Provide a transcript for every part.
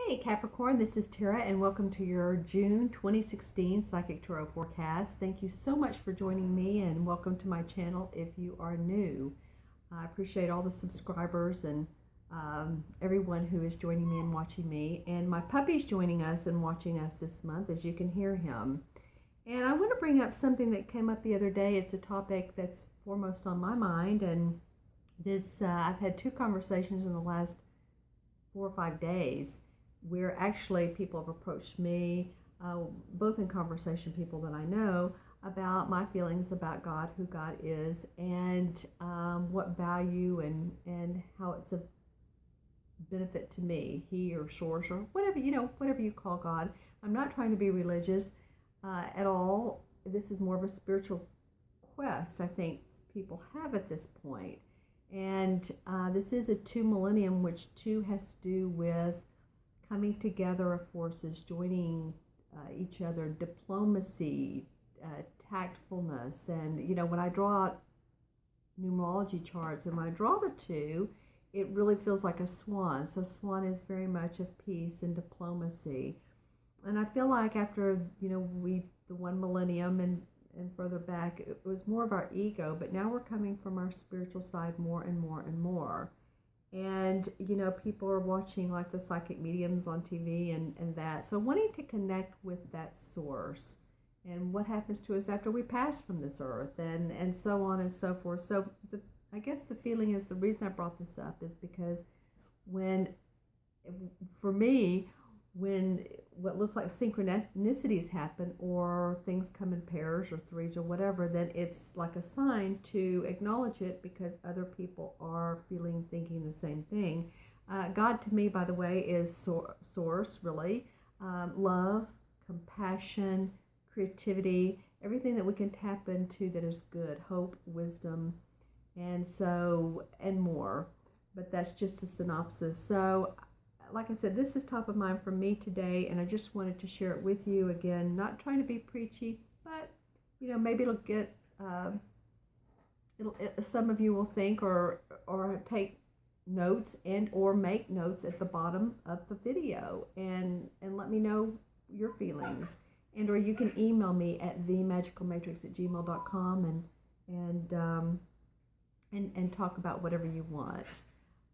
Hey Capricorn, this is Tara and welcome to your June 2016 Psychic Tarot Forecast. Thank you so much for joining me and welcome to my channel if you are new. I appreciate all the subscribers and everyone who is joining me and watching me. And my puppy's joining us and watching us this month, as you can hear him. And I want to bring up something that came up the other day. It's a topic that's foremost on my mind, and this I've had two conversations in the last 4 or 5 days where actually people have approached me, both in conversation, people that I know, about my feelings about God, who God is, and what value and how it's a benefit to me, He or Source or whatever, whatever you call God. I'm not trying to be religious at all. This is more of a spiritual quest I think people have at this point. And this is a 2 millennium, which 2 has to do with coming together of forces, joining each other, diplomacy, tactfulness. And, when I draw out numerology charts and when I draw the 2, it really feels like a swan. So swan is very much of peace and diplomacy. And I feel like after, the 1 millennium and further back, it was more of our ego, but now we're coming from our spiritual side more and more and more. And, people are watching like the psychic mediums on TV and that. So wanting to connect with that source and what happens to us after we pass from this earth and so on and so forth. So I guess the feeling is, the reason I brought this up is because for me, when what looks like synchronicities happen or things come in pairs or threes or whatever, then it's like a sign to acknowledge it because other people are thinking the same thing. God to me, by the way, is source, really. Love, compassion, creativity, everything that we can tap into that is good, hope, wisdom, and more. But that's just a synopsis. So like I said, this is top of mind for me today, and I just wanted to share it with you. Again, not trying to be preachy, but maybe it'll get some of you will think or take notes and or make notes at the bottom of the video and let me know your feelings, and or you can email me at themagicalmatrix@gmail.com and talk about whatever you want.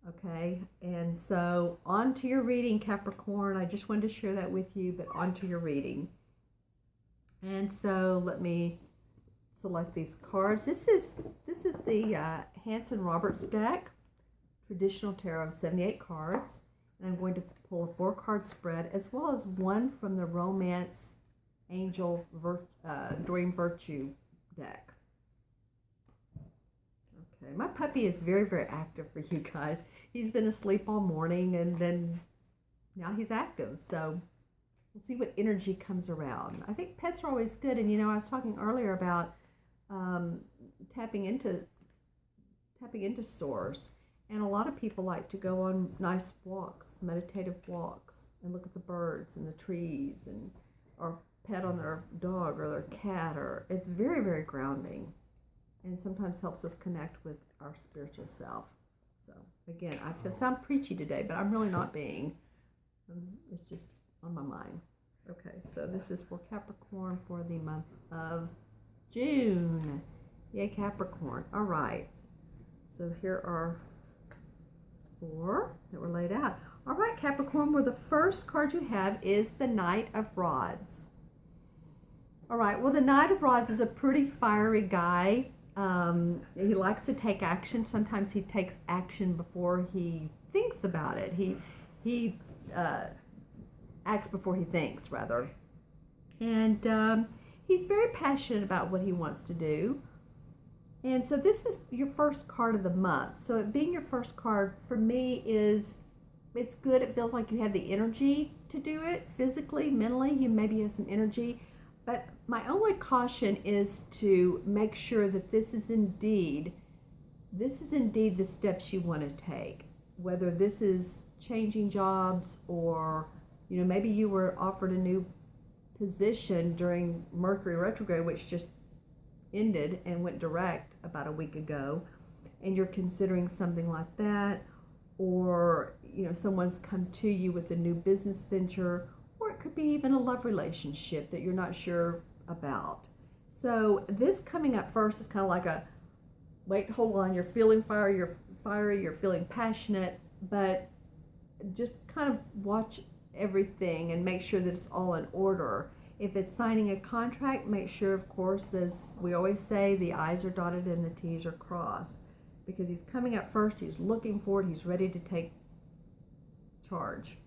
Okay, and so on to your reading, Capricorn. I just wanted to share that with you, but on to your reading. And so let me select these cards. This is the Hanson Roberts deck, traditional tarot of 78 cards. And I'm going to pull a 4-card spread as well as one from the Romance Angel Dream Virtue deck. Okay, my puppy is very, very active for you guys. He's been asleep all morning and then now he's active. So we'll see what energy comes around. I think pets are always good. And I was talking earlier about tapping into source. And a lot of people like to go on nice walks, meditative walks, and look at the birds and the trees or pet on their dog or their cat. It's very, very grounding. And sometimes helps us connect with our spiritual self. So again, I sound preachy today, but I'm really not being. It's just on my mind. Okay, so this is for Capricorn for the month of June. Yay, Capricorn. All right. So here are 4 that were laid out. All right, Capricorn, where the first card you have is the Knight of Rods. All right, well, the Knight of Rods is a pretty fiery guy. He likes to take action. Sometimes he takes action before he thinks about it. He acts before he thinks, rather. And he's very passionate about what he wants to do. And so this is your first card of the month. So it being your first card for me it's good. It feels like you have the energy to do it physically, mentally. You maybe have some energy. But my only caution is to make sure that this is indeed the steps you want to take. Whether this is changing jobs or, maybe you were offered a new position during Mercury retrograde, which just ended and went direct about a week ago, and you're considering something like that. Or, someone's come to you with a new business venture, or it could be even a love relationship that you're not sure about. So this coming up first is kind of like a, wait, hold on, you're feeling fiery, you're feeling passionate, but just kind of watch everything and make sure that it's all in order. If it's signing a contract, make sure, of course, as we always say, the I's are dotted and the T's are crossed, because he's coming up first, he's looking forward, he's ready to take charge.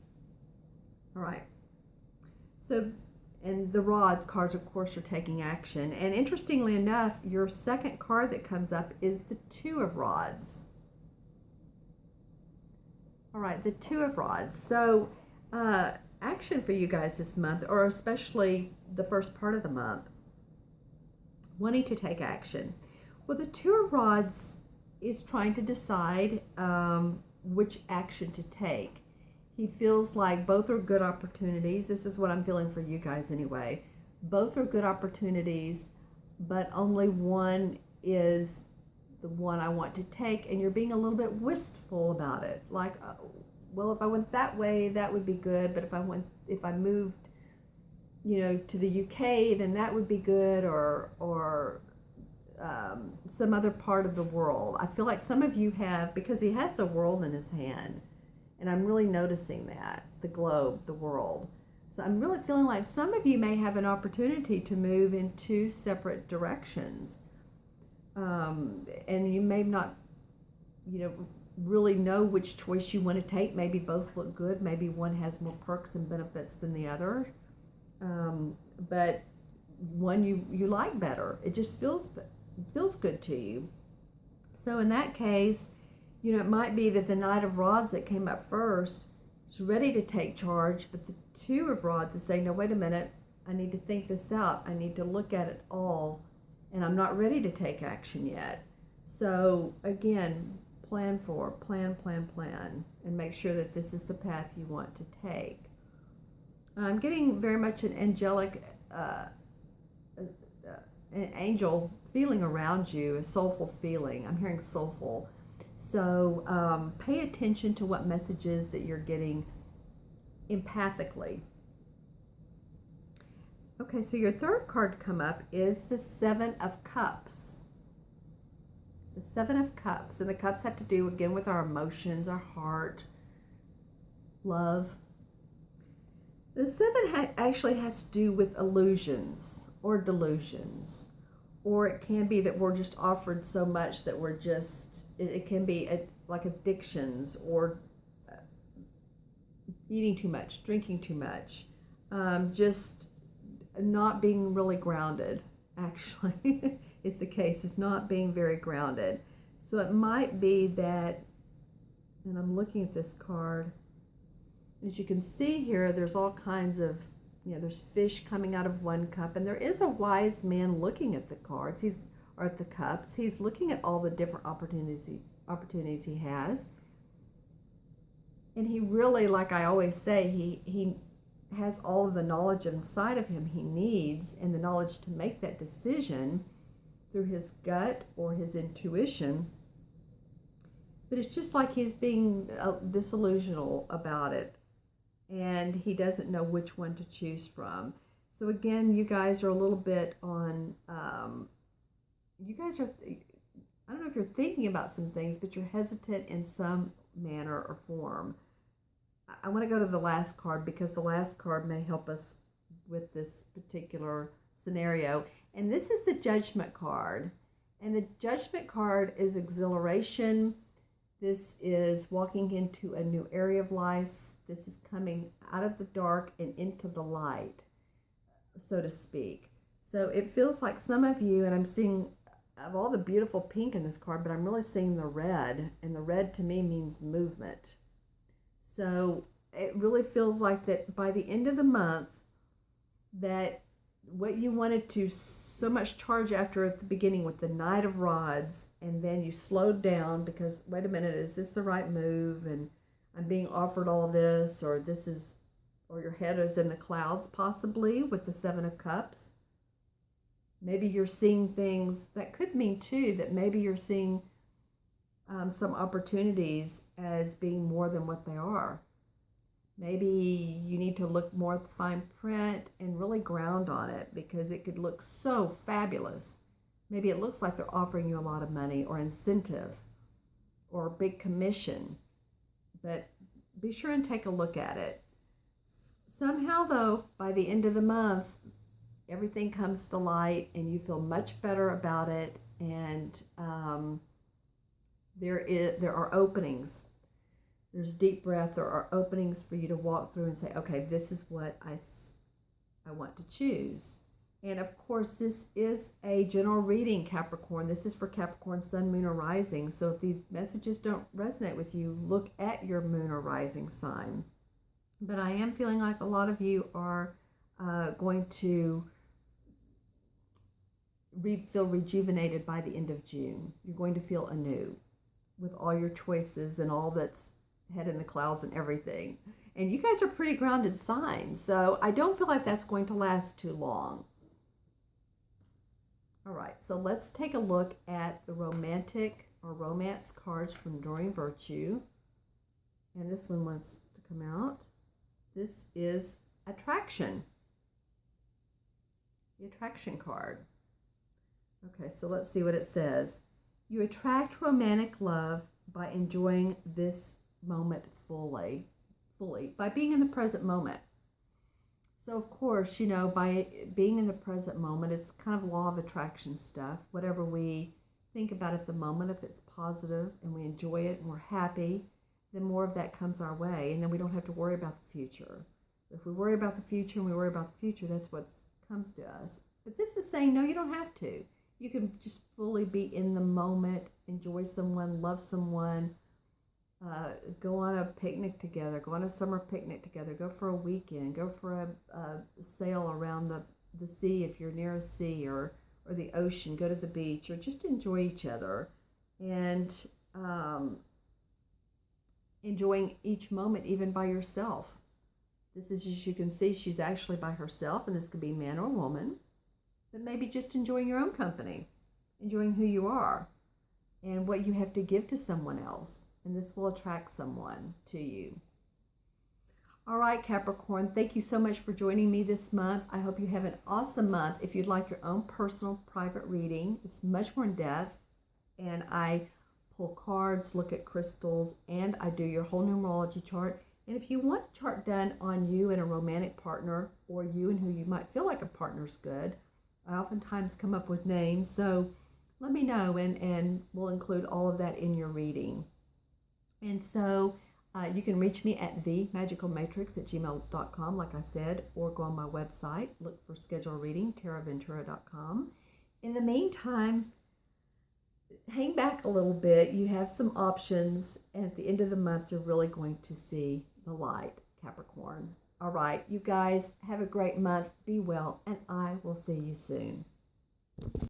All right. So, and the rod cards, of course, are taking action. And interestingly enough, your second card that comes up is the Two of Rods. All right, the Two of Rods. So, action for you guys this month, or especially the first part of the month, wanting to take action. Well, the Two of Rods is trying to decide which action to take. He feels like both are good opportunities. This is what I'm feeling for you guys anyway. Both are good opportunities, but only one is the one I want to take, and you're being a little bit wistful about it. Like, well, if I went that way, that would be good, but if I moved, to the UK, then that would be good, or some other part of the world. I feel like some of you have, because he has the world in his hand, and I'm really noticing that, the globe, the world. So I'm really feeling like some of you may have an opportunity to move in two separate directions. And you may not, really know which choice you want to take. Maybe both look good. Maybe one has more perks and benefits than the other. But one you like better. It just feels good to you. So in that case, it might be that the Knight of Rods that came up first is ready to take charge, but the Two of Rods is saying, no, wait a minute, I need to think this out. I need to look at it all, and I'm not ready to take action yet. So again, plan, and make sure that this is the path you want to take. I'm getting very much an angelic, an angel feeling around you, a soulful feeling. I'm hearing soulful. So pay attention to what messages that you're getting empathically. Okay, so your third card to come up is the Seven of Cups. The Seven of Cups. And the cups have to do, again, with our emotions, our heart, love. The seven actually has to do with illusions or delusions. Or it can be that we're just offered so much that we're just, it can be like addictions, or eating too much, drinking too much, just not being really grounded, actually, is the case. It's not being very grounded. So it might be that, and I'm looking at this card, as you can see here, there's all kinds of, there's fish coming out of one cup, and there is a wise man looking at the cards, or at the cups. He's looking at all the different opportunities he has. And he really, like I always say, he has all of the knowledge inside of him he needs, and the knowledge to make that decision through his gut or his intuition. But it's just like he's being disillusional about it, and he doesn't know which one to choose from. So again, you guys are a little bit on, you guys are, I don't know if you're thinking about some things, but you're hesitant in some manner or form. I want to go to the last card, because the last card may help us with this particular scenario. And this is the Judgment card. And the Judgment card is exhilaration. This is walking into a new area of life. This is coming out of the dark and into the light, so to speak. So it feels like some of you, and I'm seeing of all the beautiful pink in this card, but I'm really seeing the red, and the red to me means movement. So it really feels like that by the end of the month, that what you wanted to so much charge after at the beginning with the Knight of Rods, and then you slowed down because, wait a minute, is this the right move? And I'm being offered all this, or this is, or your head is in the clouds possibly with the Seven of Cups. Maybe you're seeing things, that could mean too that maybe you're seeing some opportunities as being more than what they are. Maybe you need to look more at the fine print and really ground on it, because it could look so fabulous. Maybe it looks like they're offering you a lot of money or incentive or a big commission, but be sure and take a look at it. Somehow, though, by the end of the month, everything comes to light and you feel much better about it, and there are openings. There's deep breath. There are openings for you to walk through and say, okay, this is what I want to choose. And of course, this is a general reading, Capricorn. This is for Capricorn, Sun, Moon, or Rising. So if these messages don't resonate with you, look at your Moon or Rising sign. But I am feeling like a lot of you are going to feel rejuvenated by the end of June. You're going to feel anew with all your choices and all that's head in the clouds and everything. And you guys are pretty grounded signs, so I don't feel like that's going to last too long. All right, so let's take a look at the romantic or romance cards from Enduring Virtue. And this one wants to come out. This is Attraction. The Attraction card. Okay, so let's see what it says. You attract romantic love by enjoying this moment fully, by being in the present moment. So of course, you know, by being in the present moment, it's kind of law of attraction stuff. Whatever we think about at the moment, if it's positive and we enjoy it and we're happy, then more of that comes our way, and then we don't have to worry about the future. If we worry about the future and we worry about the future, that's what comes to us. But this is saying, no, you don't have to. You can just fully be in the moment, enjoy someone, love someone, go on a picnic together, go on a summer picnic together, go for a weekend, go for a sail around the sea if you're near a sea, or the ocean, go to the beach, or just enjoy each other, and enjoying each moment even by yourself. This is, as you can see, she's actually by herself, and this could be man or woman, but maybe just enjoying your own company, enjoying who you are and what you have to give to someone else. And this will attract someone to you. All right, Capricorn, thank you so much for joining me this month. I hope you have an awesome month. If you'd like your own personal private reading, it's much more in depth, and I pull cards, look at crystals, and I do your whole numerology chart. And if you want a chart done on you and a romantic partner, or you and who you might feel like a partner's good, I oftentimes come up with names, so let me know, and we'll include all of that in your reading. And so you can reach me at themagicalmatrix@gmail.com, like I said, or go on my website, look for schedule reading, taraventura.com. In the meantime, hang back a little bit. You have some options, and at the end of the month, you're really going to see the light, Capricorn. All right, you guys have a great month. Be well, and I will see you soon.